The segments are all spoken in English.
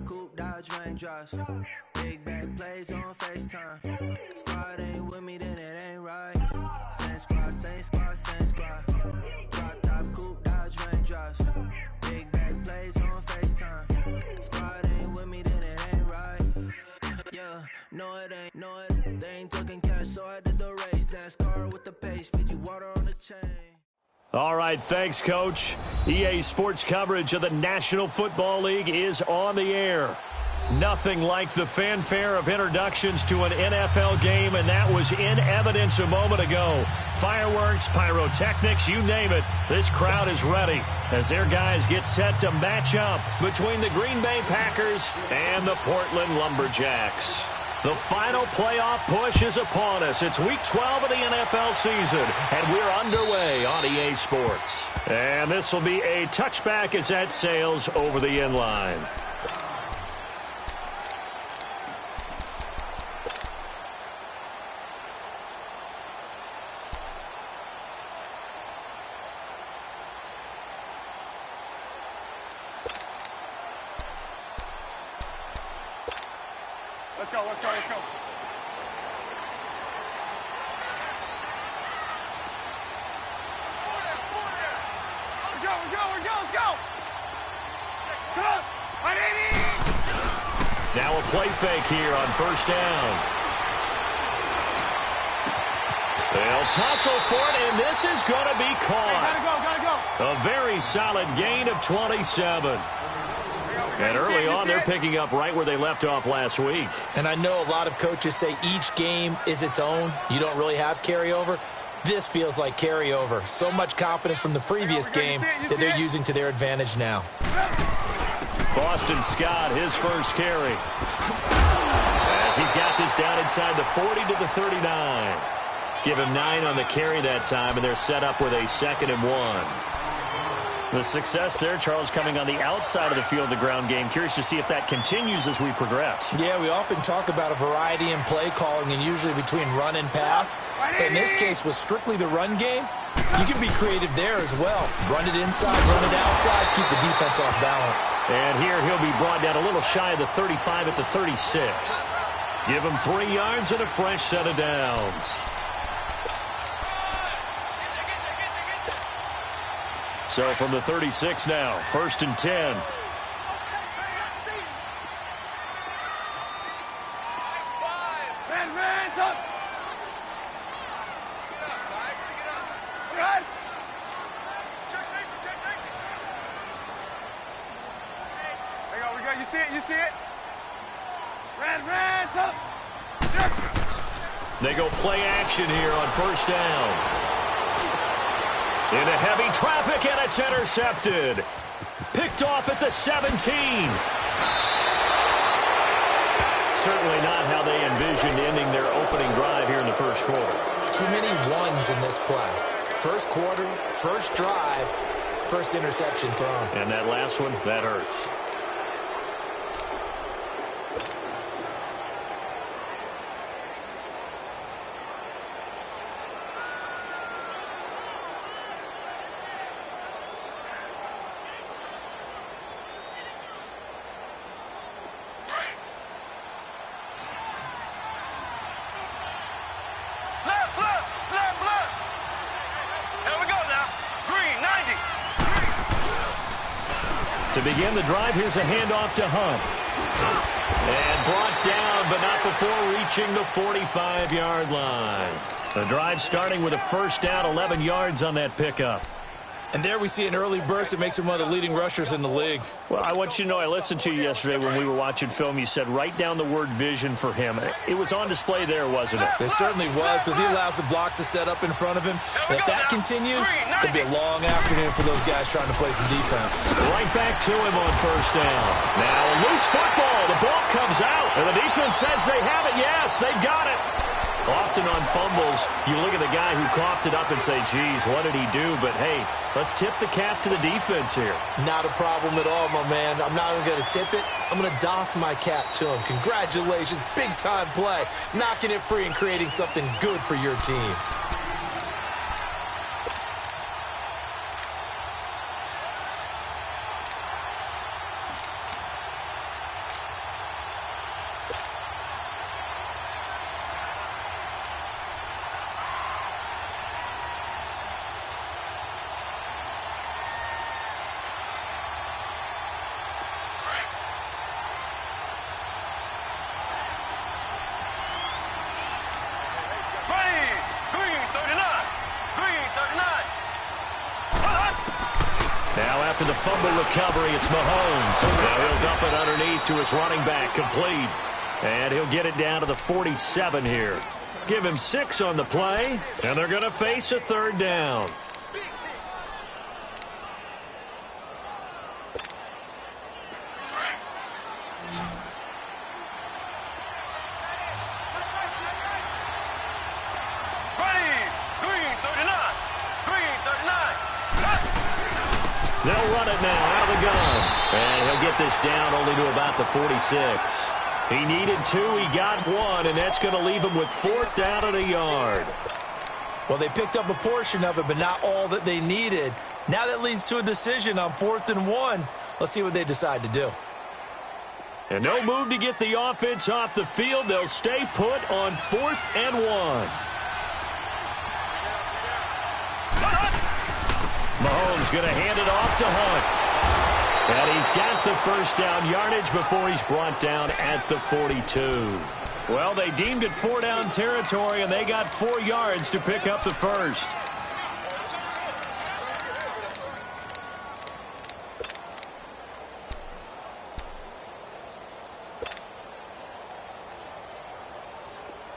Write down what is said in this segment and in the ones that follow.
coupe, Dodge raindrops. Big back plays on FaceTime. Squad ain't with me, then it ain't right. Same squad, same squad, same squad. Drop top coupe, Dodge raindrops. Big back plays on FaceTime. Squad ain't with me, then it ain't right. Yeah, no it ain't, no it. They ain't talking cash, so I did the race. NASCAR with the pace, Fiji water on the chain. All right, thanks, Coach. EA Sports coverage of the National Football League is on the air. Nothing like the fanfare of introductions to an NFL game, and that was in evidence a moment ago. Fireworks, pyrotechnics, you name it. This crowd is ready as their guys get set to match up between the Green Bay Packers and the Portland Lumberjacks. The final playoff push is upon us. It's Week 12 of the NFL season, and we're underway on EA Sports. And this will be a touchback as that sails over the end line. Let's go, let's go, let's go. Let's go, let's go. Come on. Now a play fake here on first down. They'll tussle for it, and this is going to be caught. Hey, gotta go. A very solid gain of 27. And early on, they're picking up right where they left off last week. And I know a lot of coaches say each game is its own. You don't really have carryover. This feels like carryover. So much confidence from the previous game that they're using to their advantage now. Boston Scott, his first carry. As he's got this down inside the 40 to the 39. Give him 9 on the carry that time, and they're set up with a 2nd and 1. The success there, Charles, coming on the outside of the field, the ground game. Curious to see if that continues as we progress. Yeah, we often talk about a variety in play calling and usually between run and pass. But in this case, with strictly the run game, you can be creative there as well. Run it inside, run it outside, keep the defense off balance. And here he'll be brought down a little shy of the 35 at the 36. Give him 3 yards and a fresh set of downs. So from the 36 now, 1st and 10. You see it? Red, up. They go play action here on first down. Into heavy traffic, and it's intercepted. Picked off at the 17. Certainly not how they envisioned ending their opening drive here in the first quarter. Too many ones in this play. First quarter, first drive, first interception thrown. And that last one, that hurts. To begin the drive, here's a handoff to Hunt. And brought down, but not before reaching the 45-yard line. The drive starting with a first down, 11 yards on that pickup. And there we see an early burst that makes him one of the leading rushers in the league. Well, I want you to know, I listened to you yesterday when we were watching film. You said write down the word vision for him. It was on display there, wasn't it? It certainly was, because he allows the blocks to set up in front of him. And if that continues, it'll be a long afternoon for those guys trying to play some defense. Right back to him on first down. Now a loose football. The ball comes out, and the defense says they have it. Yes, they've got it. Often on fumbles, you look at the guy who coughed it up and say, geez, what did he do? But, hey, let's tip the cap to the defense here. Not a problem at all, my man. I'm not even going to tip it. I'm going to doff my cap to him. Congratulations. Big-time play. Knocking it free and creating something good for your team. after the fumble recovery. It's Mahomes. Now he'll dump it underneath to his running back, complete. And he'll get it down to the 47 here. Give him 6 on the play, and they're going to face a third down. They'll run it now out of the gun. And he'll get this down only to about the 46. He needed 2, he got 1, and that's going to leave him with 4th down and a yard. Well, they picked up a portion of it, but not all that they needed. Now that leads to a decision on 4th and 1. Let's see what they decide to do. And no move to get the offense off the field. They'll stay put on 4th and 1. Mahomes going to hand it off to Hunt. And he's got the first down yardage before he's brought down at the 42. Well, they deemed it 4-down territory, and they got 4 yards to pick up the first.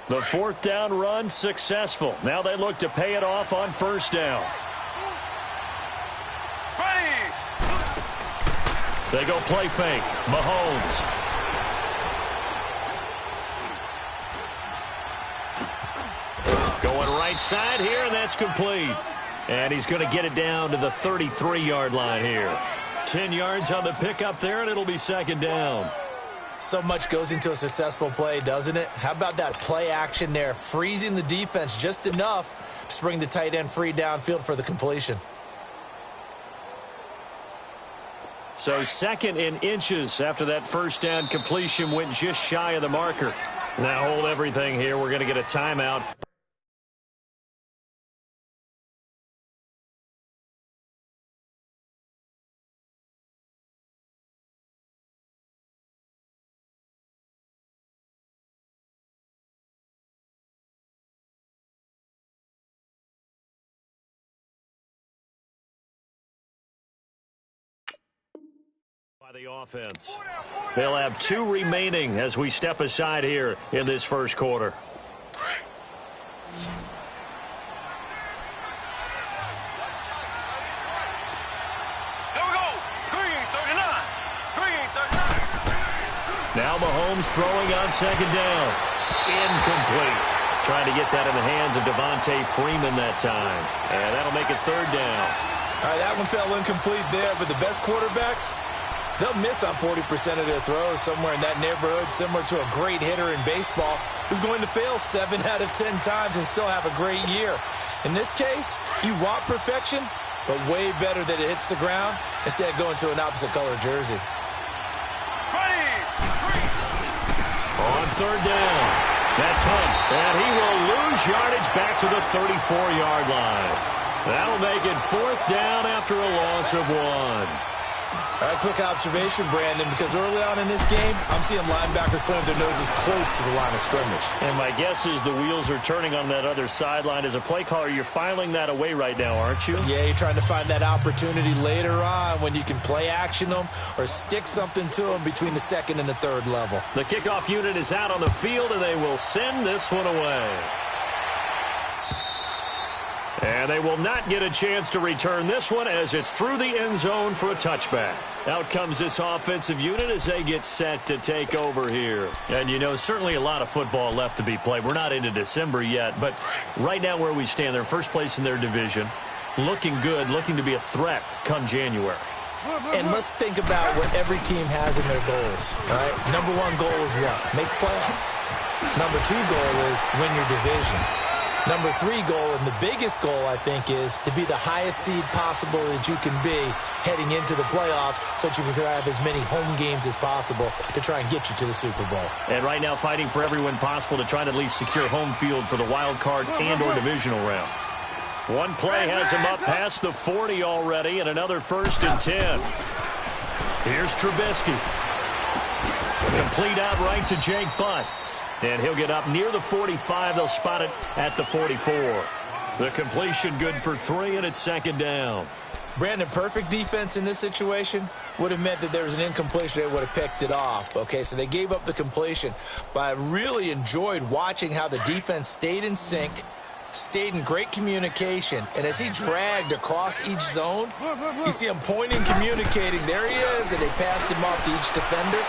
The 4th down run successful. Now they look to pay it off on first down. They go play fake. Mahomes. Going right side here, and that's complete. And he's going to get it down to the 33-yard line here. 10 yards on the pickup there, and it'll be second down. So much goes into a successful play, doesn't it? How about that play action there, freezing the defense just enough to bring the tight end free downfield for the completion. So 2nd and inches after that first down completion went just shy of the marker. Now hold everything here. We're going to get a timeout. By the offense. They'll have 2 remaining as we step aside here in this first quarter. There we go. Green 39. Green 39. Now Mahomes throwing on second down. Incomplete. Trying to get that in the hands of Devontae Freeman that time. And that'll make it third down. All right, that one fell incomplete there, but the best quarterbacks, they'll miss on 40% of their throws, somewhere in that neighborhood, similar to a great hitter in baseball who's going to fail 7 out of 10 times and still have a great year. In this case, you want perfection, but way better that it hits the ground instead of going to an opposite color jersey. On third down, that's Hunt, and he will lose yardage back to the 34-yard line. That'll make it 4th down after a loss of 1. All right, quick observation, Brandon, because early on in this game, I'm seeing linebackers putting their noses close to the line of scrimmage. And my guess is the wheels are turning on that other sideline. As a play caller, you're filing that away right now, aren't you? Yeah, you're trying to find that opportunity later on when you can play action them or stick something to them between the 2nd and the 3rd level. The kickoff unit is out on the field, and they will send this one away. And they will not get a chance to return this one as it's through the end zone for a touchback. Out comes this offensive unit as they get set to take over here. And, you know, certainly a lot of football left to be played. We're not into December yet, but right now where we stand, they're first place in their division, looking good, looking to be a threat come January. And let's think about what every team has in their goals, all right? Number 1 goal is what? Make the playoffs. Number 2 goal is win your division. Number 3 goal, and the biggest goal, I think, is to be the highest seed possible that you can be heading into the playoffs so that you can have as many home games as possible to try and get you to the Super Bowl. And right now fighting for every win possible to try to at least secure home field for the wild card and or divisional round. One play has him up past the 40 already, and another 1st and 10. Here's Trubisky. Complete out right to Jake Butt. And he'll get up near the 45. They'll spot it at the 44. The completion good for 3, and it's 2nd down. Brandon, perfect defense in this situation would have meant that there was an incompletion. They would have picked it off. Okay, so they gave up the completion. But I really enjoyed watching how the defense stayed in sync, stayed in great communication. And as he dragged across each zone, you see him pointing, communicating. There he is, and they passed him off to each defender.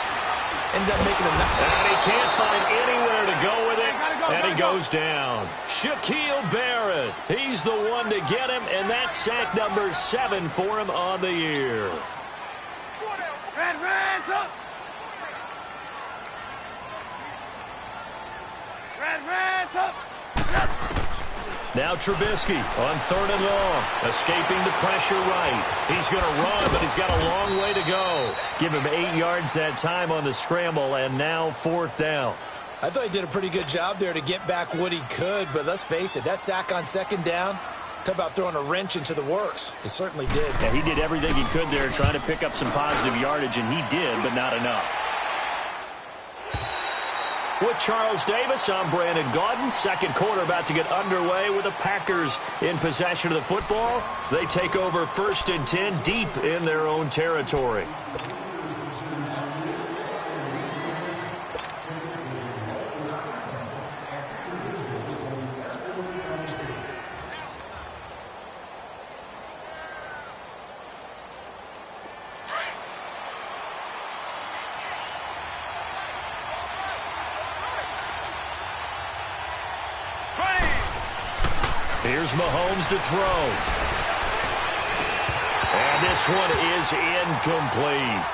Ended up making a... And he can't find anywhere to go with it. And he goes down. Shaquille Barrett. He's the one to get him, and that's sack number 7 for him on the year. Reds up. Reds up. Now Trubisky on 3rd and long, escaping the pressure right. He's going to run, but he's got a long way to go. Give him 8 yards that time on the scramble, and now 4th down. I thought he did a pretty good job there to get back what he could, but let's face it, that sack on 2nd down, talk about throwing a wrench into the works. He certainly did. Yeah, he did everything he could there trying to pick up some positive yardage, and he did, but not enough. With Charles Davis, I'm Brandon Gaudin. 2nd quarter about to get underway with the Packers in possession of the football. They take over 1st and 10 deep in their own territory. Here's Mahomes to throw. And this one is incomplete.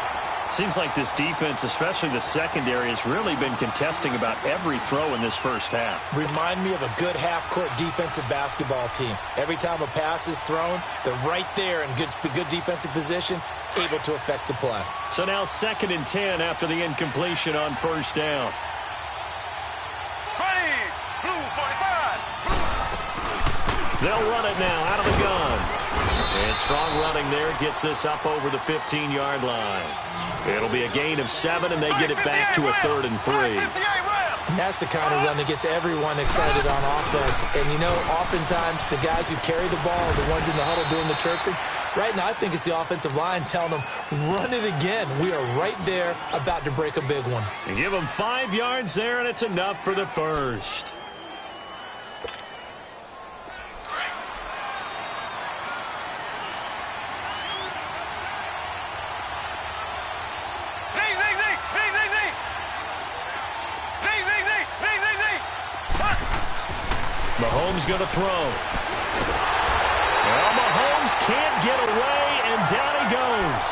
Seems like this defense, especially the secondary, has really been contesting about every throw in this first half. Remind me of a good half-court defensive basketball team. Every time a pass is thrown, they're right there in good defensive position, able to affect the play. So now 2nd and 10 after the incompletion on 1st down. They'll run it now out of the gun. And strong running there gets this up over the 15-yard line. It'll be a gain of 7, and they get it back to a 3rd and 3. And that's the kind of run that gets everyone excited on offense. And, you know, oftentimes the guys who carry the ball are the ones in the huddle doing the chirping. Right now, I think it's the offensive line telling them, run it again. We are right there about to break a big one. And give them 5 yards there, and it's enough for the first. Mahomes going to throw. Well, Mahomes can't get away, and down he goes.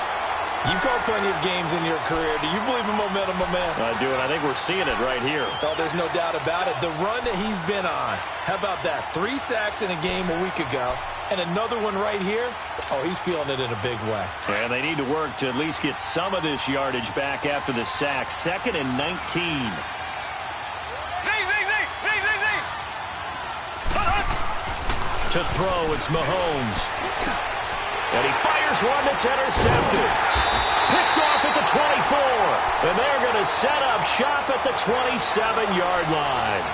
You've called plenty of games in your career. Do you believe in momentum, my man? I do, and I think we're seeing it right here. Oh, there's no doubt about it. The run that he's been on. How about that? 3 sacks in a game a week ago, and another one right here. Oh, he's feeling it in a big way. And they need to work to at least get some of this yardage back after the sack. 2nd and 19. To throw, it's Mahomes. And he fires one that's intercepted. Picked off at the 24. And they're going to set up shop at the 27-yard line.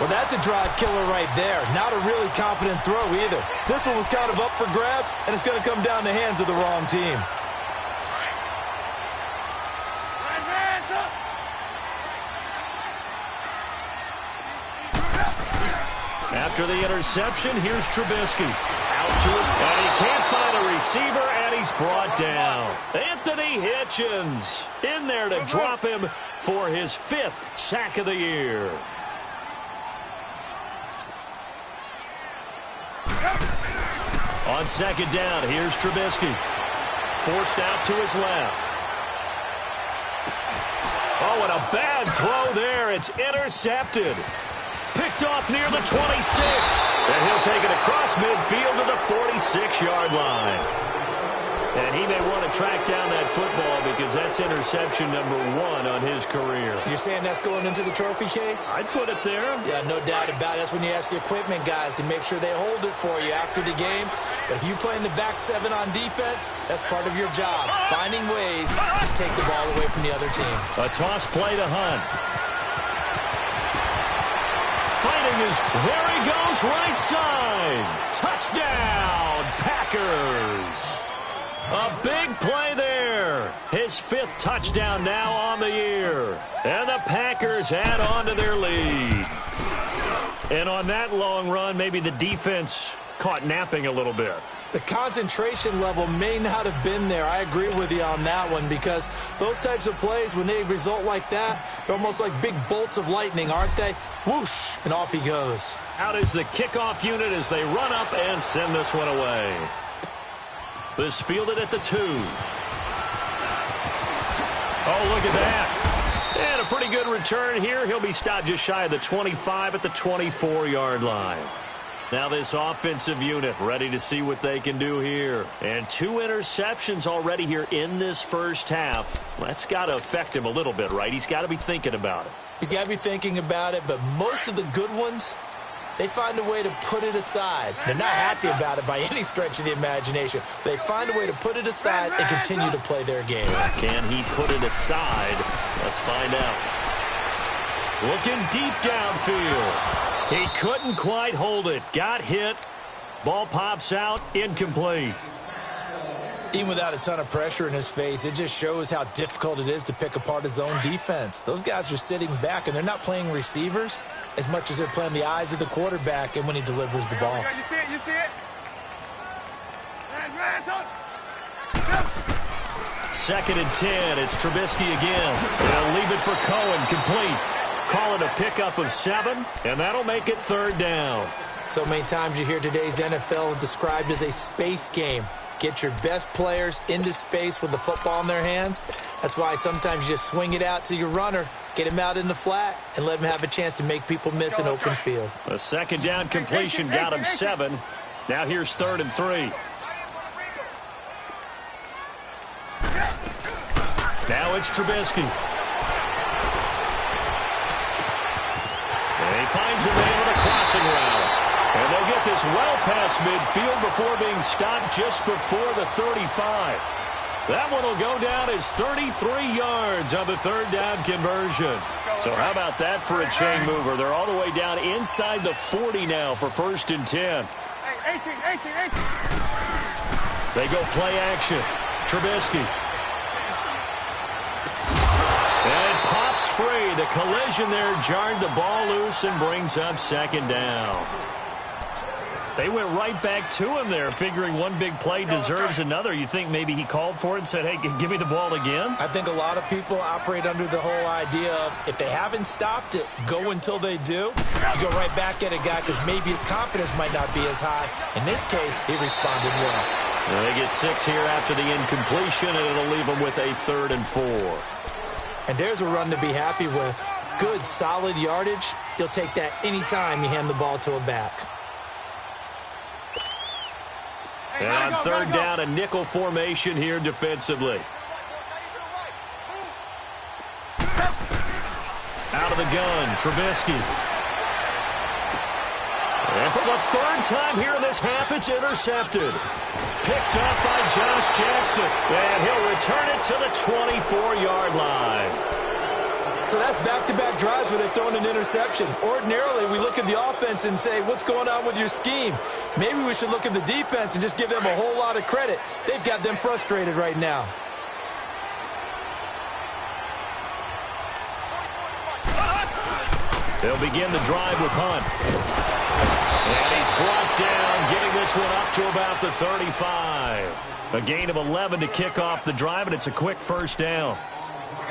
Well, that's a drive killer right there. Not a really confident throw either. This one was kind of up for grabs, and it's going to come down the hands of the wrong team. After the interception, here's Trubisky. Out to his... And he can't find a receiver, and he's brought down. Anthony Hitchens in there to drop him for his 5th sack of the year. On 2nd down, here's Trubisky. Forced out to his left. Oh, and a bad throw there. It's intercepted. Picked off near the 26. And he'll take it across midfield to the 46-yard line. And he may want to track down that football because that's interception number 1 on his career. You're saying that's going into the trophy case? I'd put it there. Yeah, no doubt about it. That's when you ask the equipment guys to make sure they hold it for you after the game. But if you play in the back 7 on defense, that's part of your job, finding ways to take the ball away from the other team. A toss play to Hunt. fighting is, there he goes, right side. Touchdown, Packers. A big play there. His 5th touchdown now on the year. And the Packers add on to their lead. And on that long run, maybe the defense caught napping a little bit. The concentration level may not have been there. I agree with you on that one, because those types of plays, when they result like that, they're almost like big bolts of lightning, aren't they? Whoosh, and off he goes. Out is the kickoff unit as they run up and send this one away. This fielded at the 2. Oh, look at that. And a pretty good return here. He'll be stopped just shy of the 25 at the 24-yard line. Now this offensive unit ready to see what they can do here. And 2 interceptions already here in this first half. That's got to affect him a little bit, right? He's got to be thinking about it. He's got to be thinking about it, but most of the good ones, they find a way to put it aside. They're not happy about it by any stretch of the imagination. They find a way to put it aside and continue to play their game. Can he put it aside? Let's find out. Looking deep downfield. He couldn't quite hold it. Got hit. Ball pops out. Incomplete. Even without a ton of pressure in his face, it just shows how difficult it is to pick apart his own defense. Those guys are sitting back, and they're not playing receivers as much as they're playing the eyes of the quarterback and when he delivers the ball. You see it? You see it? Second and 10. It's Trubisky again. They'll leave it for Cohen. Complete. Call it a pickup of 7, and that'll make it 3rd down. So many times you hear today's NFL described as a space game. Get your best players into space with the football in their hands. That's why sometimes you just swing it out to your runner, get him out in the flat, and let him have a chance to make people miss an open field. A 2nd down completion got him 7. Now here's 3rd and 3. Now it's Trubisky. And he finds a man with a crossing route. And they'll get this well past midfield before being stopped just before the 35. That one will go down as 33 yards on the 3rd down conversion. So how about that for a chain mover? They're all the way down inside the 40 now for 1st and 10. 18. They go play action. Trubisky. And it pops free. The collision there jarred the ball loose and brings up 2nd down. They went right back to him there, figuring one big play deserves another. You think maybe he called for it and said, hey, give me the ball again? I think a lot of people operate under the whole idea of if they haven't stopped it, go until they do. You go right back at a guy because maybe his confidence might not be as high. In this case, he responded well. They get 6 here after the incompletion, and it'll leave them with a 3rd and 4. And there's a run to be happy with. Good, solid yardage. You'll take that anytime you hand the ball to a back. And on 3rd down, a nickel formation here defensively. Out of the gun, Trubisky. And for the 3rd time here in this half, it's intercepted. Picked up by Josh Jackson. And he'll return it to the 24-yard line. So that's back-to-back drives where they've thrown an interception. Ordinarily, we look at the offense and say, what's going on with your scheme? Maybe we should look at the defense and just give them a whole lot of credit. They've got them frustrated right now. They'll begin the drive with Hunt. And he's brought down, getting this one up to about the 35. A gain of 11 to kick off the drive, and it's a quick 1st down.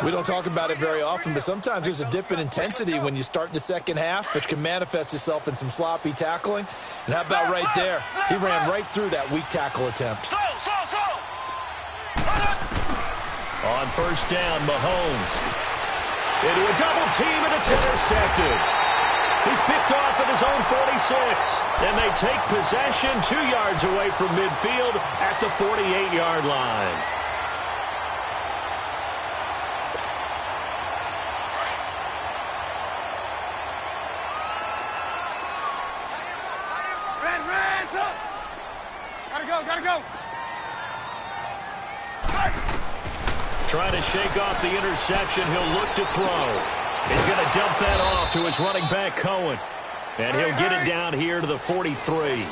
We don't talk about it very often, but sometimes there's a dip in intensity when you start the second half, which can manifest itself in some sloppy tackling. And how about right there? He ran right through that weak tackle attempt. On 1st down, Mahomes. Into a double team, and it's intercepted. He's picked off at his own 46. And they take possession 2 yards away from midfield at the 48-yard line. Gotta go. Trying to shake off the interception. He'll look to throw. He's going to dump that off to his running back, Cohen. And he'll get it down here to the 43.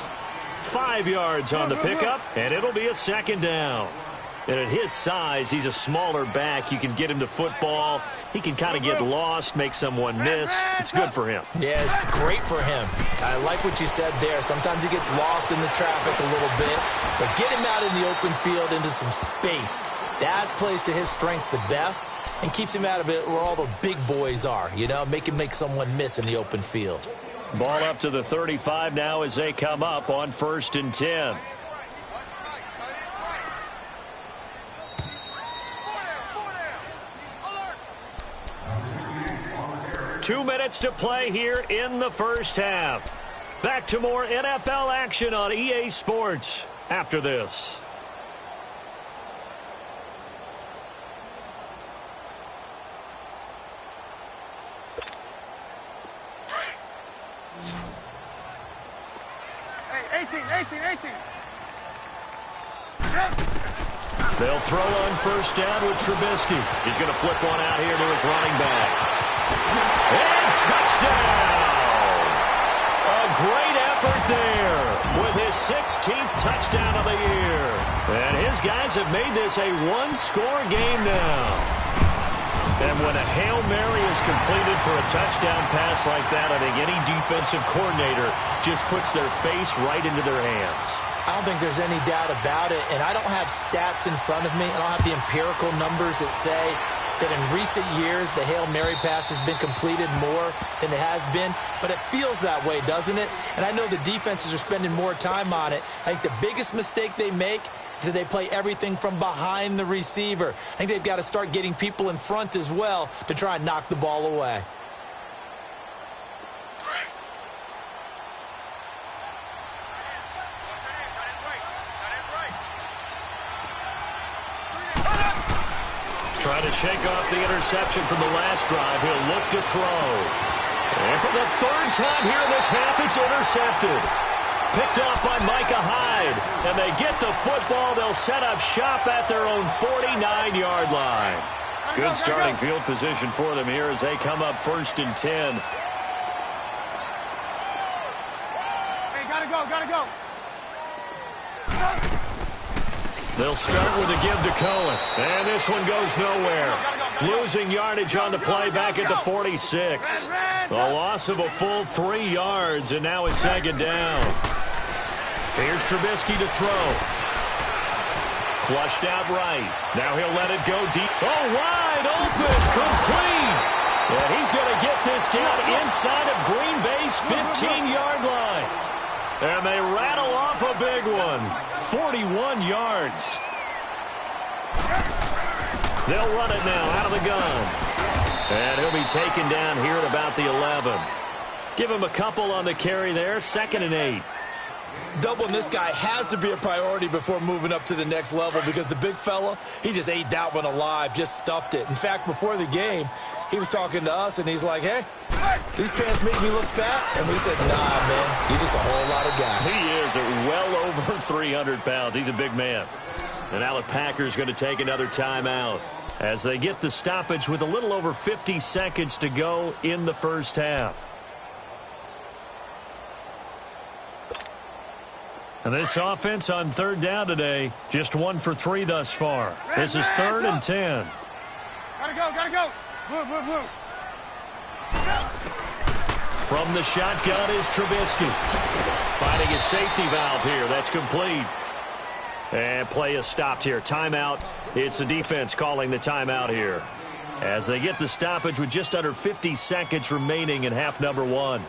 5 yards on the pickup, and it'll be a second down. And at his size, he's a smaller back. You can get him to football. He can kind of get lost, make someone miss. It's good for him. Yeah, it's great for him. I like what you said there. Sometimes he gets lost in the traffic a little bit, but get him out in the open field into some space. That plays to his strengths the best and keeps him out of it where all the big boys are, you know, make someone miss in the open field. Ball up to the 35 now as they come up on 1st and 10. 2 minutes to play here in the first half. Back to more NFL action on EA Sports after this. Hey, 18. They'll throw on 1st down with Trubisky. He's going to flip one out here to his running back. And touchdown! A great effort there with his 16th touchdown of the year. And his guys have made this a one-score game now. And when a Hail Mary is completed for a touchdown pass like that, I think any defensive coordinator just puts their face right into their hands. I don't think there's any doubt about it, and I don't have stats in front of me. I don't have the empirical numbers that say that in recent years the Hail Mary pass has been completed more than it has been, but it feels that way, doesn't it? And I know the defenses are spending more time on it. I think the biggest mistake they make is that they play everything from behind the receiver. I think they've got to start getting people in front as well to try and knock the ball away. Trying to shake off the interception from the last drive. He'll look to throw. And for the 3rd time here in this half, it's intercepted. Picked off by Micah Hyde. And they get the football. They'll set up shop at their own 49-yard line. Good starting field position for them here as they come up 1st and 10. Hey, gotta go. They'll start with a give to Cohen. And this one goes nowhere. Losing yardage on the play back at the 46. A loss of a full 3 yards, and now it's 2nd down. Here's Trubisky to throw. Flushed out right. Now he'll let it go deep. Oh, wide open. Complete. And he's going to get this down inside of Green Bay's 15-yard line. And they rattle off a big one. 41 yards. They'll run it now out of the gun. And he'll be taken down here at about the 11. Give him a couple on the carry there. 2nd and 8. Doubling this guy has to be a priority before moving up to the next level because the big fella, he just ate that one alive, just stuffed it. In fact, before the game, he was talking to us, and he's like, hey, these pants make me look fat. And we said, nah, man, you're just a whole lot of guy. He is well over 300 pounds. He's a big man. And now the Packers going to take another timeout as they get the stoppage with a little over 50 seconds to go in the first half. And this offense on 3rd down today, just 1 for 3 thus far. This is 3rd and 10. Gotta go. Move. From the shotgun is Trubisky. Finding a safety valve here. That's complete. And play is stopped here. Timeout. It's the defense calling the timeout here as they get the stoppage with just under 50 seconds remaining in half number 1.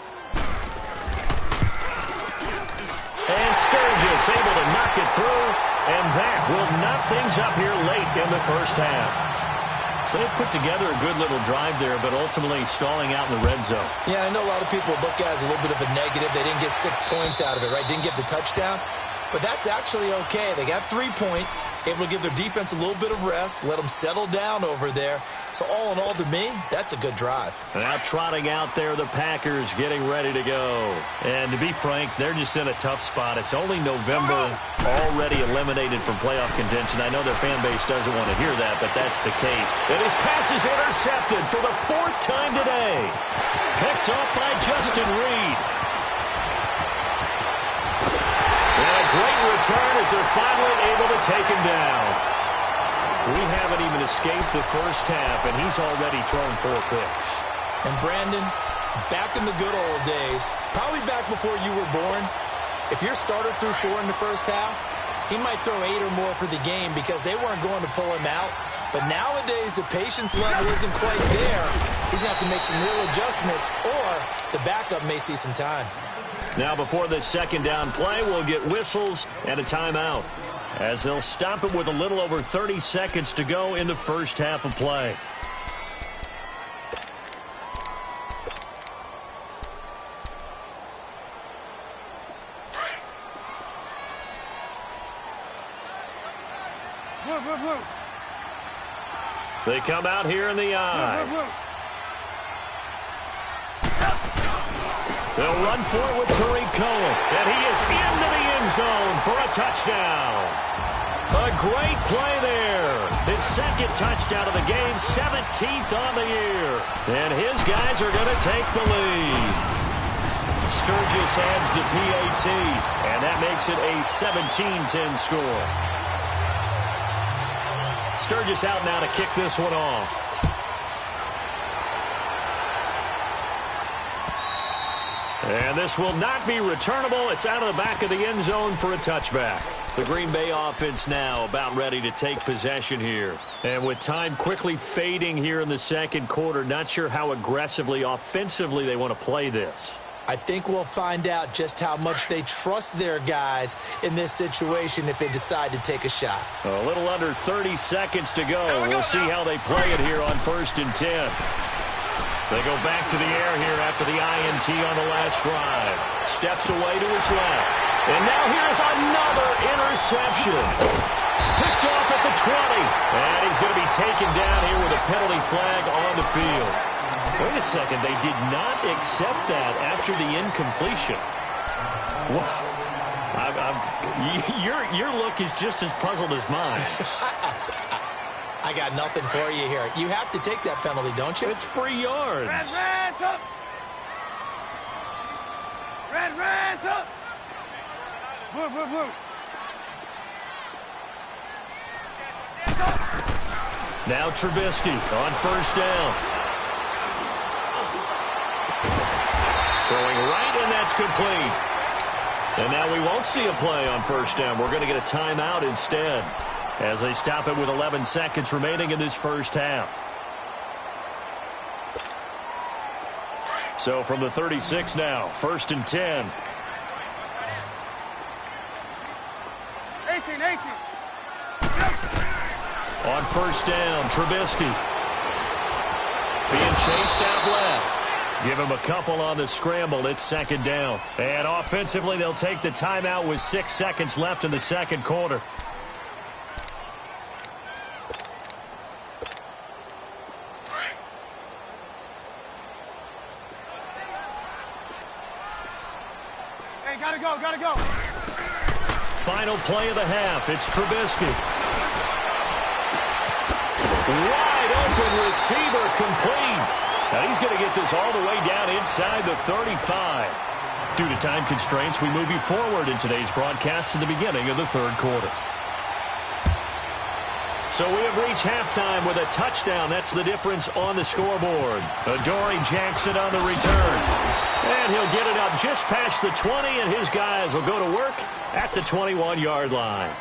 And Sturgis able to knock it through, and that will knock things up here late in the first half. So they put together a good little drive there, but ultimately stalling out in the red zone. Yeah, I know a lot of people look at it as a little bit of a negative. They didn't get 6 points out of it, right? Didn't get the touchdown. But that's actually okay. They got 3 points, able to give their defense a little bit of rest, let them settle down over there. So all in all, to me, that's a good drive. Now trotting out there, the Packers getting ready to go. And to be frank, they're just in a tough spot. It's only November, already eliminated from playoff contention. I know their fan base doesn't want to hear that, but that's the case. And his pass is intercepted for the 4th time today. Picked off by Justin Reed. return as they're finally able to take him down. We haven't even escaped the first half, and he's already thrown 4 picks. And Brandon, back in the good old days, probably back before you were born, if your starter threw 4 in the first half, he might throw 8 or more for the game because they weren't going to pull him out. But nowadays, the patience level isn't quite there. He's going to have to make some real adjustments, or the backup may see some time. Now, before this second down play, we'll get whistles and a timeout, as they'll stop it with a little over 30 seconds to go in the first half of play. They come out here in the eye. They'll run for it with Tariq Cohen, and he is into the end zone for a touchdown. A great play there. His second touchdown of the game, 17th on the year. And his guys are going to take the lead. Sturgis adds the PAT, and that makes it a 17-10 score. Sturgis out now to kick this one off. And this will not be returnable. It's out of the back of the end zone for a touchback. The Green Bay offense now about ready to take possession here. And with time quickly fading here in the second quarter, not sure how aggressively, offensively they want to play this. I think we'll find out just how much they trust their guys in this situation if they decide to take a shot. A little under 30 seconds to go. We'll see how they play it here on 1st and 10. They go back to the air here after the INT on the last drive. Steps away to his left. And now here's another interception. Picked off at the 20. And he's going to be taken down here with a penalty flag on the field. Wait a second. They did not accept that after the incompletion. Wow. Your look is just as puzzled as mine. I got nothing for you here. You have to take that penalty, don't you? It's free yards. Red up. Red up. Blue. Now Trubisky on 1st down. Throwing right, and that's complete. And now we won't see a play on 1st down. We're going to get a timeout instead, as they stop it with 11 seconds remaining in this first half. So from the 36 now, 1st and 10. 18. On 1st down, Trubisky being chased out left. Give him a couple on the scramble. It's 2nd down. And offensively, they'll take the timeout with 6 seconds left in the second quarter. Hey, gotta go. Final play of the half. It's Trubisky. Wide open receiver complete. Now he's going to get this all the way down inside the 35. Due to time constraints, we move you forward in today's broadcast to the beginning of the third quarter. So we have reached halftime with a touchdown. That's the difference on the scoreboard. Adoree Jackson on the return. And he'll get it up just past the 20, and his guys will go to work at the 21-yard line.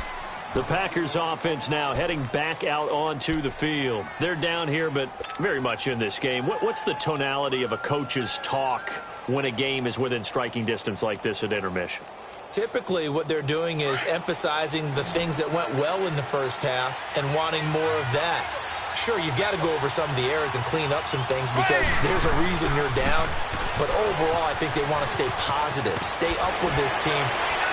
The Packers offense now heading back out onto the field. They're down here, but very much in this game. What's the tonality of a coach's talk when a game is within striking distance like this at intermission? Typically, what they're doing is emphasizing the things that went well in the first half and wanting more of that. Sure, you've got to go over some of the errors and clean up some things because there's a reason you're down. But overall, I think they want to stay positive, stay up with this team.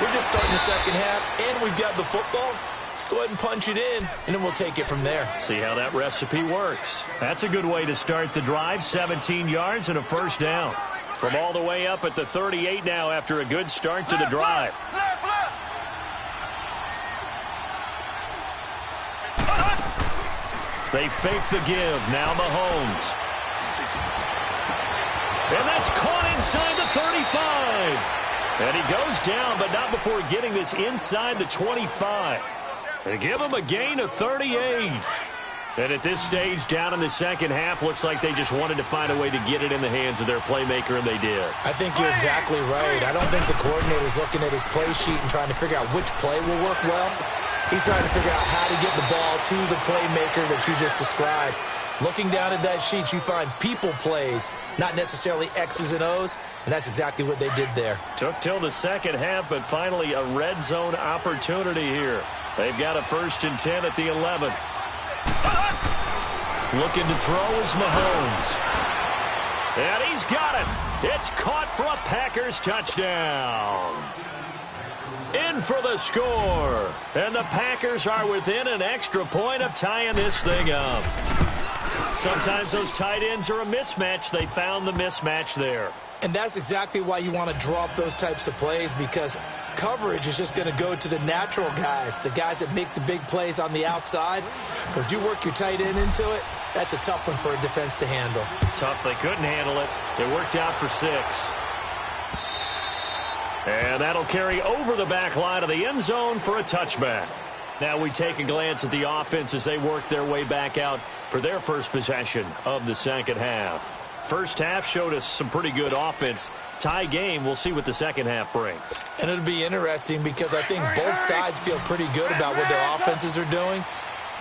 We're just starting the second half, and we've got the football. Let's go ahead and punch it in, and then we'll take it from there. See how that recipe works. That's a good way to start the drive. 17 yards and a 1st down. From all the way up at the 38 now after a good start to the drive. They fake the give. Now Mahomes. And that's caught inside the 35. And he goes down, but not before getting this inside the 25. They give him a gain of 38. And at this stage, down in the second half, looks like they just wanted to find a way to get it in the hands of their playmaker, and they did. I think you're exactly right. I don't think the coordinator's looking at his play sheet and trying to figure out which play will work well. He's trying to figure out how to get the ball to the playmaker that you just described. Looking down at that sheet, you find people plays, not necessarily X's and O's, and that's exactly what they did there. Took till the second half, but finally a red zone opportunity here. They've got a 1st and 10 at the 11. Looking to throw is Mahomes. And he's got it. It's caught for a Packers touchdown. In for the score. And the Packers are within an extra point of tying this thing up. Sometimes those tight ends are a mismatch. They found the mismatch there. And that's exactly why you want to draw up those types of plays, because coverage is just going to go to the natural guys, the guys that make the big plays on the outside. But if you work your tight end into it, that's a tough one for a defense to handle. Tough. They couldn't handle it. It worked out for 6. And that'll carry over the back line of the end zone for a touchback. Now we take a glance at the offense as they work their way back out for their first possession of the second half. First half showed us some pretty good offense. Tie game, we'll see what the second half brings. And it'll be interesting because I think both sides feel pretty good about what their offenses are doing.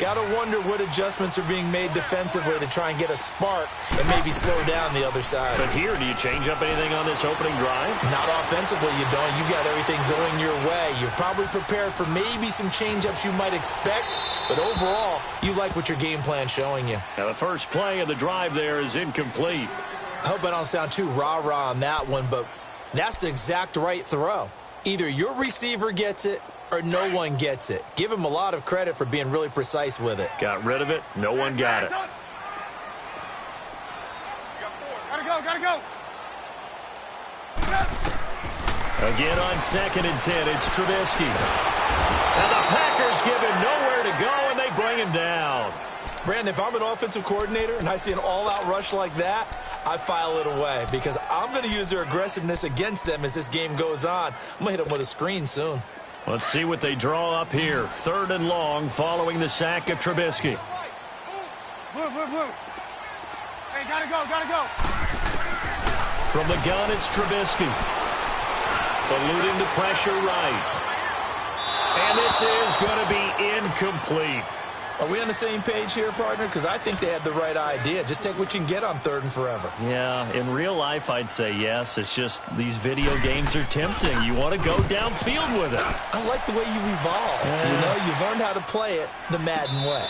Got to wonder what adjustments are being made defensively to try and get a spark and maybe slow down the other side. But here, do you change up anything on this opening drive? Not offensively, you don't. You got everything going your way. You're probably prepared for maybe some change-ups you might expect, but overall, you like what your game plan's showing you. Now, the first play of the drive there is incomplete. I hope I don't sound too rah-rah on that one, but that's the exact right throw. Either your receiver gets it or no one gets it. Give him a lot of credit for being really precise with it. Got rid of it. No one got it. Gotta go. Again on 2nd and 10, it's Trubisky. And the Packers give him nowhere to go, and they bring him down. Brandon, if I'm an offensive coordinator and I see an all-out rush like that, I file it away because I'm going to use their aggressiveness against them as this game goes on. I'm going to hit them with a screen soon. Let's see what they draw up here. 3rd and long following the sack of Trubisky. Blue. Hey, gotta go. From the gun, it's Trubisky. Eluding the pressure right. And this is going to be incomplete. Are we on the same page here, partner? Because I think they had the right idea. Just take what you can get on 3rd and forever. Yeah, in real life, I'd say yes. It's just these video games are tempting. You want to go downfield with it. I like the way you evolved. Yeah. You know, you've learned how to play it the Madden way.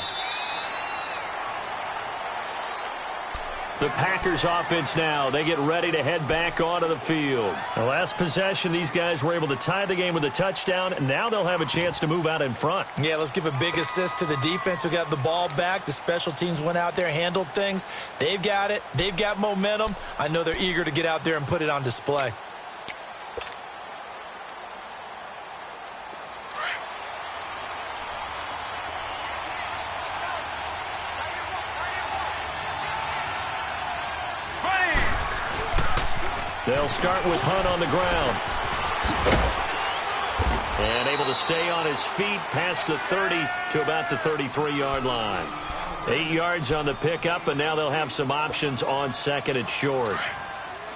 The Packers offense now, they get ready to head back onto the field. The last possession, these guys were able to tie the game with a touchdown, and now they'll have a chance to move out in front. Yeah, let's give a big assist to the defense who got the ball back. The special teams went out there and handled things. They've got it. They've got momentum. I know they're eager to get out there and put it on display. They'll start with Hunt on the ground. And able to stay on his feet past the 30 to about the 33-yard line. 8 yards on the pickup, and now they'll have some options on 2nd and short.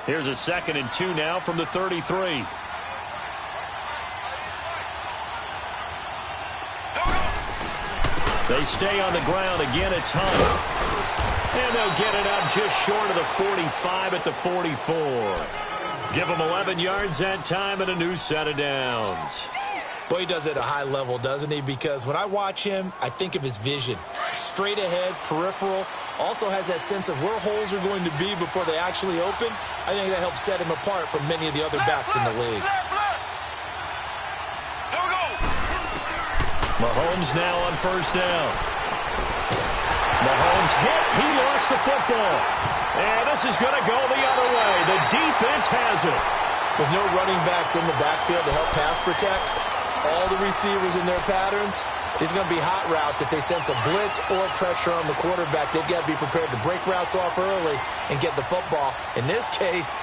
Here's a 2nd and 2 now from the 33. They stay on the ground. Again, it's Hunt. And they'll get it up just short of the 45 at the 44. Give them 11 yards that time and a new set of downs. Boy, he does it at a high level, doesn't he? Because when I watch him, I think of his vision. Straight ahead, peripheral. Also has that sense of where holes are going to be before they actually open. I think that helps set him apart from many of the other backs in the league. Mahomes now on 1st down. Mahomes hit. He lost the football. And this is going to go the other way. The defense has it. With no running backs in the backfield to help pass protect, all the receivers in their patterns, these are going to be hot routes. If they sense a blitz or pressure on the quarterback, they've got to be prepared to break routes off early and get the football. In this case,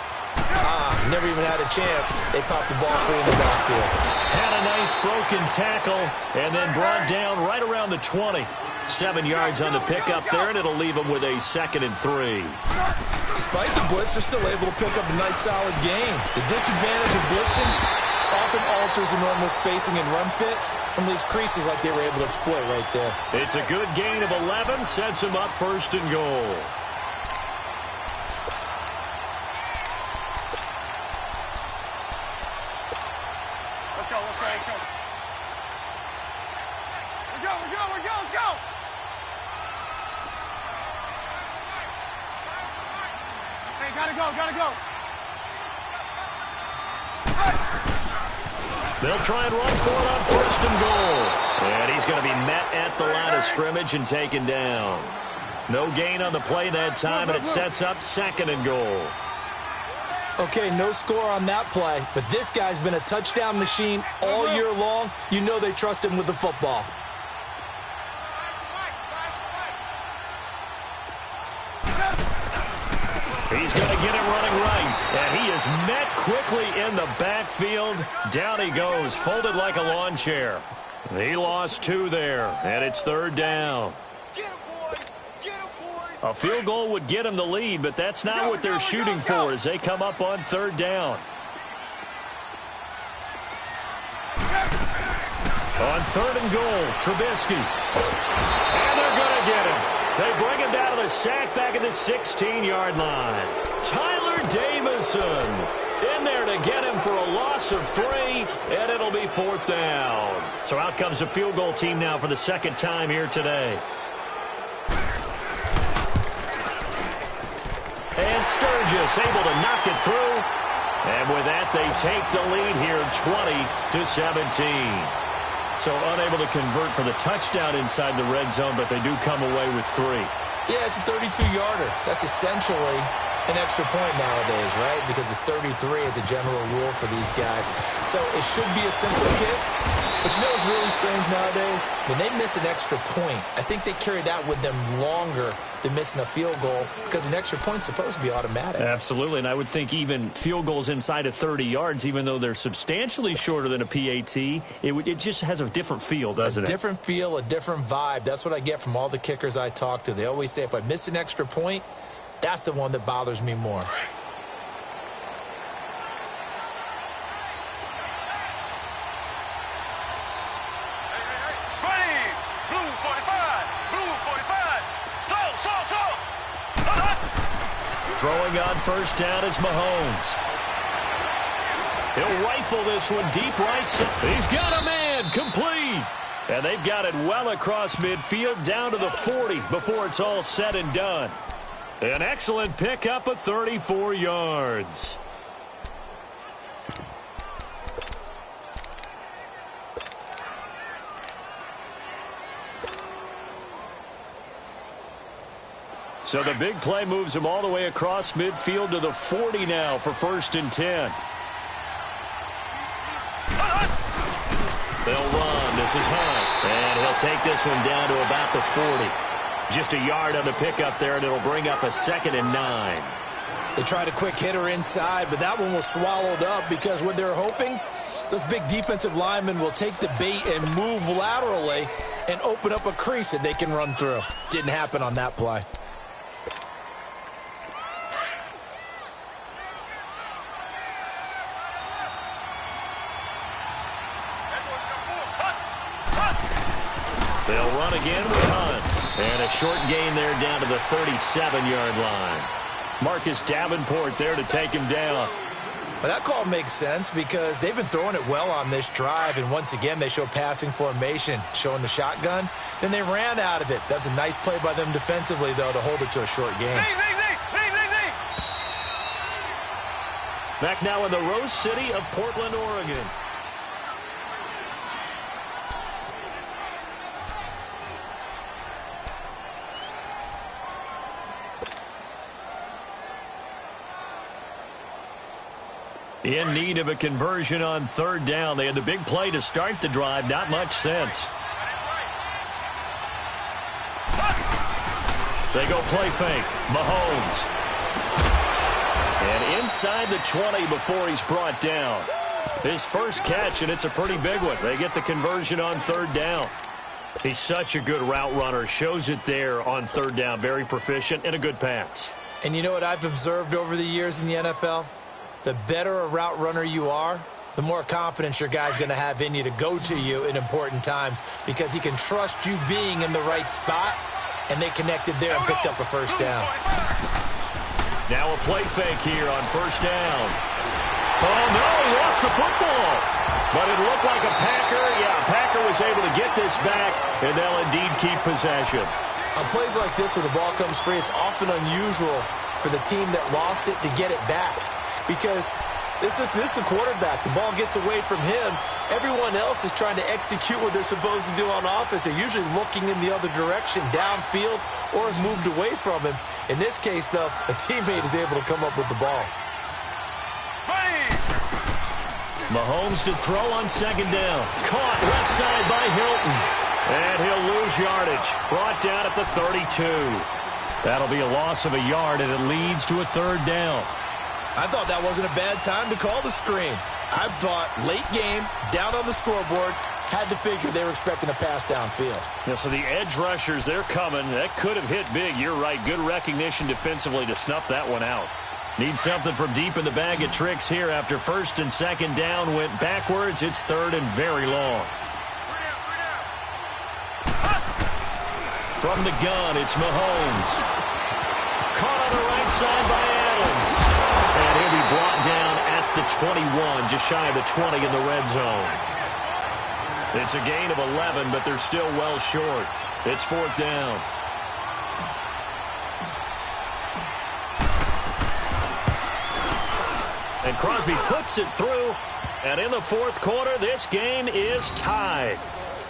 Never even had a chance. They popped the ball free in the backfield. Had a nice broken tackle and then brought down right around the 20. 7 yards on the pickup there, and it'll leave them with a 2nd and 3. Despite the blitz, they're still able to pick up a nice, solid gain. The disadvantage of blitzing often alters the normal spacing and run fits and leaves creases like they were able to exploit right there. It's a good gain of 11, sets them up 1st and goal. Let's go. Let's go. Hey, gotta go. They'll try and run for it on 1st and goal. And he's going to be met at the line of scrimmage and taken down. No gain on the play that time, and it sets up 2nd and goal. Okay, no score on that play, but this guy's been a touchdown machine all year long. You know they trust him with the football. He's going to get it running right, and he is met quickly in the backfield. Down he goes, folded like a lawn chair. He lost 2 there, and it's 3rd down. A field goal would get him the lead, but that's not what they're shooting for as they come up on 3rd down. On 3rd and goal, Trubisky. And they're going to get him. They bring him down to the sack back at the 16-yard line. Tyler Davison in there to get him for a loss of 3, and it'll be 4th down. So out comes the field goal team now for the 2nd time here today. And Sturgis able to knock it through. And with that, they take the lead here 20-17. So unable to convert for the touchdown inside the red zone, but they do come away with 3. Yeah, it's a 32-yarder. That's essentially an extra point nowadays, right? Because it's 33 as a general rule for these guys. So it should be a simple kick. But you know what's really strange nowadays? When they miss an extra point, I think they carry that with them longer than missing a field goal because an extra point's supposed to be automatic. Absolutely, and I would think even field goals inside of 30 yards, even though they're substantially shorter than a PAT, it just has a different feel, doesn't it? A different feel, a different vibe. That's what I get from all the kickers I talk to. They always say if I miss an extra point, that's the one that bothers me more. Throwing on 1st down is Mahomes. He'll rifle this one deep right side. He's got a man, complete. And they've got it well across midfield down to the 40 before it's all said and done. An excellent pickup of 34 yards. So the big play moves him all the way across midfield to the 40 now for 1st and 10. They'll run. This is Hunt. And he'll take this one down to about the 40. Just a yard on the pickup there, and it'll bring up a 2nd and 9. They tried a quick hitter inside, but that one was swallowed up because what they're hoping, those big defensive linemen will take the bait and move laterally and open up a crease that they can run through. Didn't happen on that play. They'll run again with Hunt. And a short gain there down to the 37-yard line. Marcus Davenport there to take him down. Well, that call makes sense because they've been throwing it well on this drive, and once again they show passing formation, showing the shotgun. Then they ran out of it. That's a nice play by them defensively, though, to hold it to a short gain. Back now in the Rose City of Portland, Oregon. In need of a conversion on 3rd down. They had the big play to start the drive. Not much sense. They go play fake. Mahomes. And inside the 20 before he's brought down. His first catch, and it's a pretty big one. They get the conversion on third down. He's such a good route runner. Shows it there on third down. Very proficient and a good pass. And you know what I've observed over the years in the NFL? The better a route runner you are, the more confidence your guy's going to have in you to go to you in important times because he can trust you being in the right spot, and they connected there and picked up a first down. Now a play fake here on first down. Oh, no, he lost the football. But it looked like a Packer. Yeah, Packer was able to get this back, and they'll indeed keep possession. On plays like this where the ball comes free, it's often unusual for the team that lost it to get it back because this is the quarterback. The ball gets away from him. Everyone else is trying to execute what they're supposed to do on offense. They're usually looking in the other direction, downfield, or have moved away from him. In this case, though, a teammate is able to come up with the ball. Mahomes to throw on second down. Caught left side by Hilton. And he'll lose yardage. Brought down at the 32. That'll be a loss of a yard, and it leads to a third down. I thought that wasn't a bad time to call the screen. I thought late game, down on the scoreboard, had to figure they were expecting a pass downfield. Yeah, so the edge rushers, they're coming. That could have hit big. You're right. Good recognition defensively to snuff that one out. Need something from deep in the bag of tricks here after first and second down went backwards. It's third and very long. From the gun, it's Mahomes. Caught on the right side by Adams. And he'll be brought down at the 21, just shy of the 20 in the red zone. It's a gain of 11, but they're still well short. It's fourth down. And Crosby puts it through. And in the fourth quarter, this game is tied.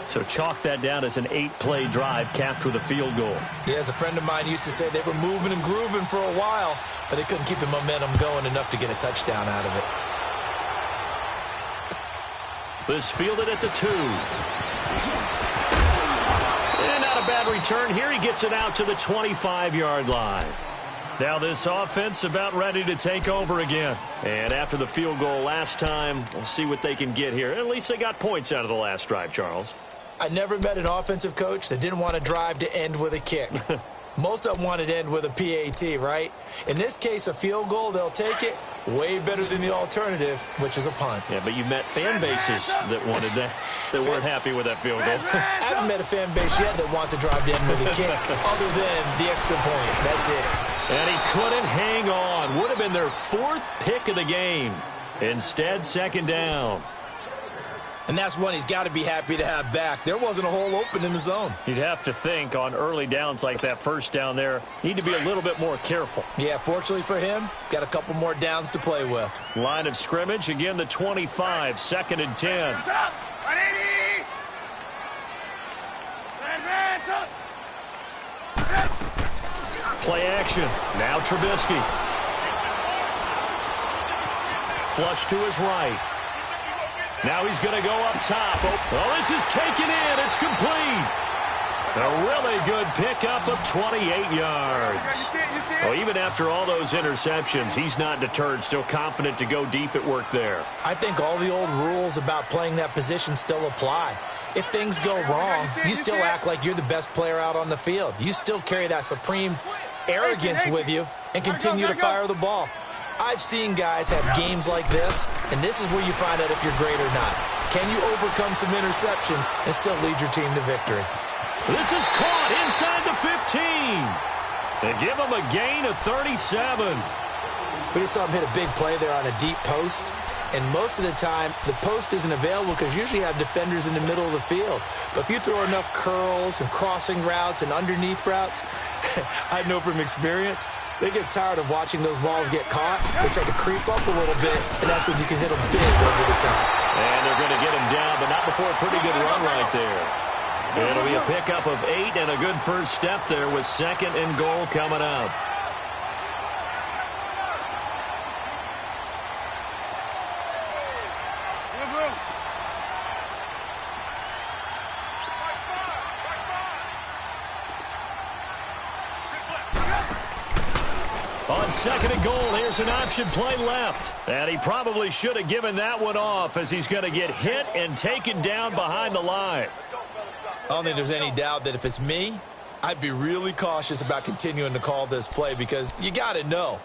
So chalk that down as an 8-play drive capped with a field goal. Yeah, as a friend of mine used to say, they were moving and grooving for a while, but they couldn't keep the momentum going enough to get a touchdown out of it. This fielded at the 2. And not a bad return here. He gets it out to the 25-yard line. Now this offense about ready to take over again. And after the field goal last time, we'll see what they can get here. At least they got points out of the last drive, Charles. I never met an offensive coach that didn't want to drive to end with a kick. Most of them wanted to end with a PAT, right? In this case, a field goal, they'll take it. Way better than the alternative, which is a punt. Yeah, but you've met fan bases that wanted that, that weren't happy with that field goal. I haven't met a fan base yet that wants to drive to end with a kick, other than the extra point. That's it. And he couldn't hang on. Would have been their fourth pick of the game. Instead, second down. And that's one he's got to be happy to have back. There wasn't a hole open in the zone. You'd have to think on early downs like that first down there, need to be a little bit more careful. Yeah, fortunately for him, got a couple more downs to play with. Line of scrimmage, again the 25, second and 10. Play action. Now Trubisky. Flush to his right. Now he's going to go up top. Oh, this is taken in. It's complete. A really good pickup of 28 yards. Well, even after all those interceptions, he's not deterred. Still confident to go deep at work there. I think all the old rules about playing that position still apply. If things go wrong, you still act like you're the best player out on the field. You still carry that supreme arrogance with you and continue to fire the ball. I've seen guys have games like this, and this is where you find out if you're great or not. Can you overcome some interceptions and still lead your team to victory? This is caught inside the 15. They give him a gain of 37. We just saw him hit a big play there on a deep post. And most of the time, the post isn't available because usually you have defenders in the middle of the field. But if you throw enough curls and crossing routes and underneath routes, I know from experience, they get tired of watching those balls get caught. They start to creep up a little bit, and that's when you can hit them big over the top. And they're going to get him down, but not before a pretty good run right there. It'll be a pickup of 8 and a good first step there with second and goal coming up. On second and goal, here's an option play left. And he probably should have given that one off as he's going to get hit and taken down behind the line. I don't think there's any doubt that if it's me, I'd be really cautious about continuing to call this play because you got to know,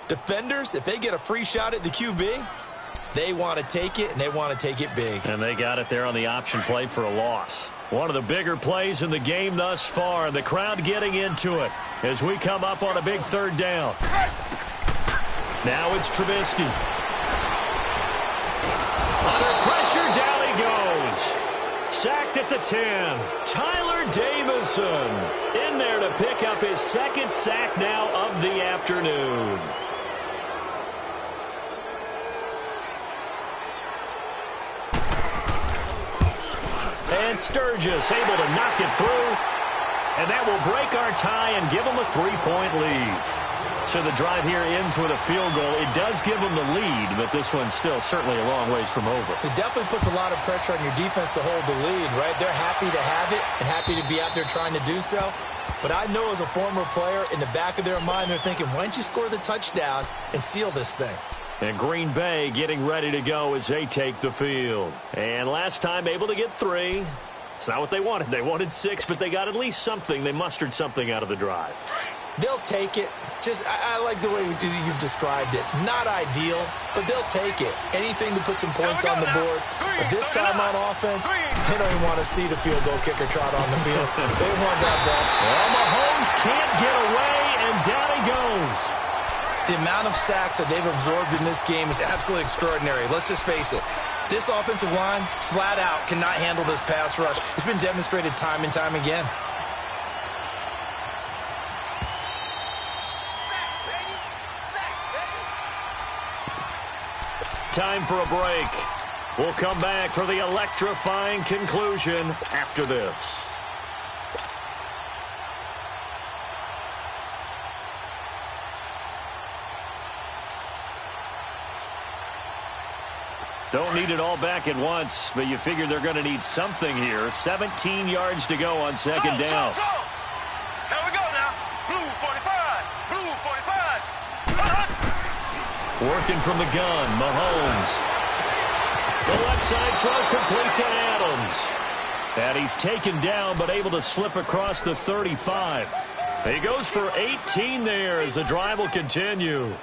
defenders, if they get a free shot at the QB, they want to take it, and they want to take it big. And they got it there on the option play for a loss. One of the bigger plays in the game thus far, and the crowd getting into it as we come up on a big third down. Now it's Trubisky. Under pressure, down he goes. Sacked at the 10. Tyler Davison in there to pick up his second sack now of the afternoon. And Sturgis able to knock it through. And that will break our tie and give them a 3-point lead. So the drive here ends with a field goal. It does give them the lead, but this one's still certainly a long ways from over. It definitely puts a lot of pressure on your defense to hold the lead, right? They're happy to have it and happy to be out there trying to do so. But I know as a former player, in the back of their mind, they're thinking, why don't you score the touchdown and seal this thing? And Green Bay getting ready to go as they take the field. And last time able to get 3. It's not what they wanted. They wanted 6, but they got at least something. They mustered something out of the drive. They'll take it. I like the way you've described it. Not ideal, but they'll take it. Anything to put some points on the board. But this time on offense, they don't even want to see the field goal kicker trot on the field. They want that ball. Well, Mahomes can't get away, and down he goes. The amount of sacks that they've absorbed in this game is absolutely extraordinary. Let's just face it. This offensive line, flat out, cannot handle this pass rush. It's been demonstrated time and time again. Time for a break. We'll come back for the electrifying conclusion after this. Don't need it all back at once, but you figure they're going to need something here. 17 yards to go on second down. Here we go now. Blue 45. Blue 45. Working from the gun, Mahomes. The left side throw complete to Adams. And he's taken down, but able to slip across the 35. He goes for 18 there as the drive will continue.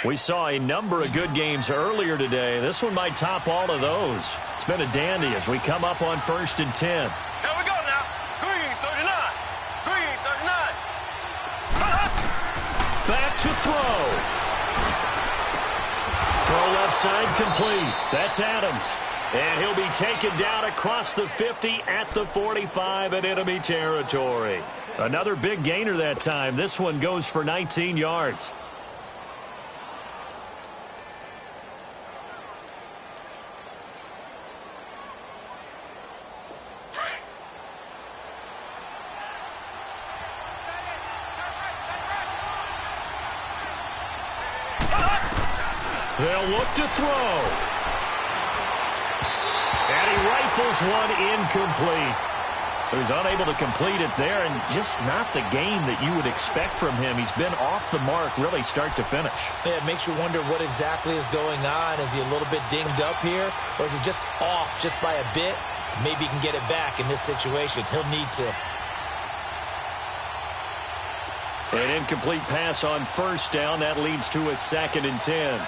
We saw a number of good games earlier today. This one might top all of those. It's been a dandy as we come up on 1st and 10. Here we go now. Green 39. Green 39. Back to throw. Throw left side complete. That's Adams. And he'll be taken down across the 50 at the 45 in enemy territory. Another big gainer that time. This one goes for 19 yards. They'll look to throw. And he rifles one incomplete. So he's unable to complete it there, and just not the game that you would expect from him. He's been off the mark really start to finish. Yeah, it makes you wonder what exactly is going on. Is he a little bit dinged up here, or is he just off just by a bit? Maybe he can get it back in this situation. He'll need to. An incomplete pass on 1st down. That leads to a 2nd and 10.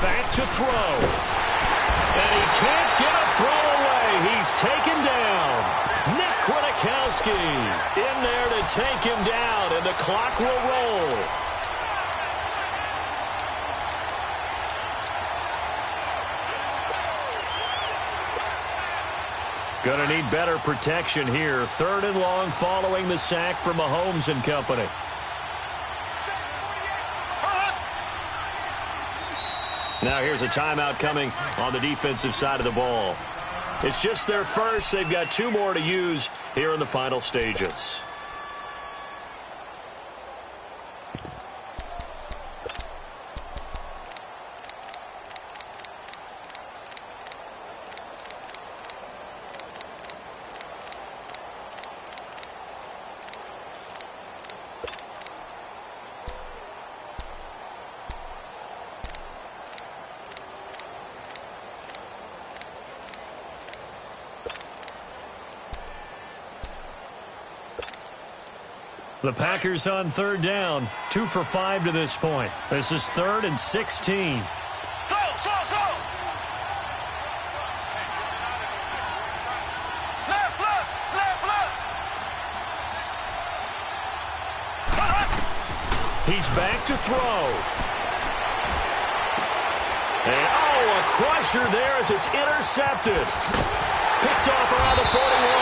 Back to throw. And he can't get a throw away. He's taken down. Nick Kwiatkowski in there to take him down, and the clock will roll. Going to need better protection here. 3rd and long following the sack from Mahomes and company. Now here's a timeout coming on the defensive side of the ball. It's just their first. They've got 2 more to use here in the final stages. The Packers on third down, 2 for 5 to this point. This is 3rd and 16. He's back to throw. And, a crusher there as it's intercepted. Picked off around the 41.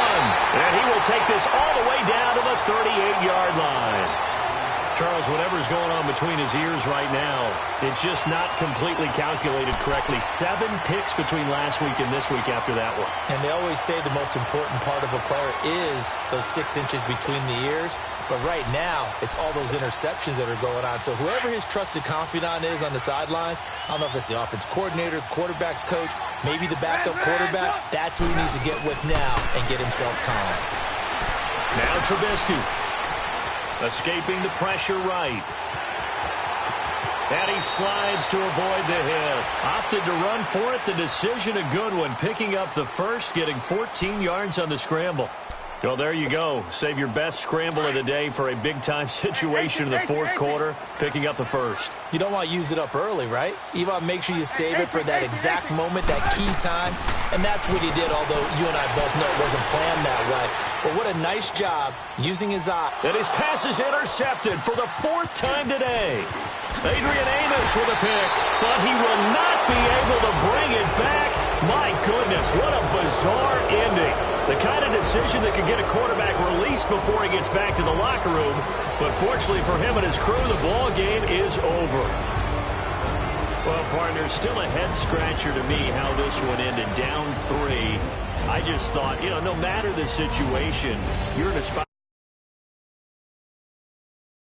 And he will take this all the way down to the 38-yard line. Charles, whatever's going on between his ears right now, it's just not completely calculated correctly. 7 picks between last week and this week after that one. And they always say the most important part of a player is those 6 inches between the ears. But right now, it's all those interceptions that are going on. So whoever his trusted confidant is on the sidelines, I don't know if it's the offense coordinator, the quarterback's coach, maybe the backup quarterback, that's who he needs to get with now and get himself calm. Now Trubisky. Escaping the pressure right. And he slides to avoid the hit. Opted to run for it. The decision a good one. Picking up the first, getting 14 yards on the scramble. Well, there you go. Save your best scramble of the day for a big-time situation in the fourth quarter, picking up the first. You don't want to use it up early, right? You want to make sure you save it for that exact moment, that key time. And that's what he did, although you and I both know it wasn't planned that way. But what a nice job using his eye. And his pass is intercepted for the 4th time today. Adrian Amos with a pick, but he will not be able to bring it back. My goodness, what a bizarre ending. The kind of decision that could get a quarterback released before he gets back to the locker room. But fortunately for him and his crew, the ball game is over. Well, partner, still a head-scratcher to me how this one ended, down 3. I just thought, no matter the situation, you're in a spot.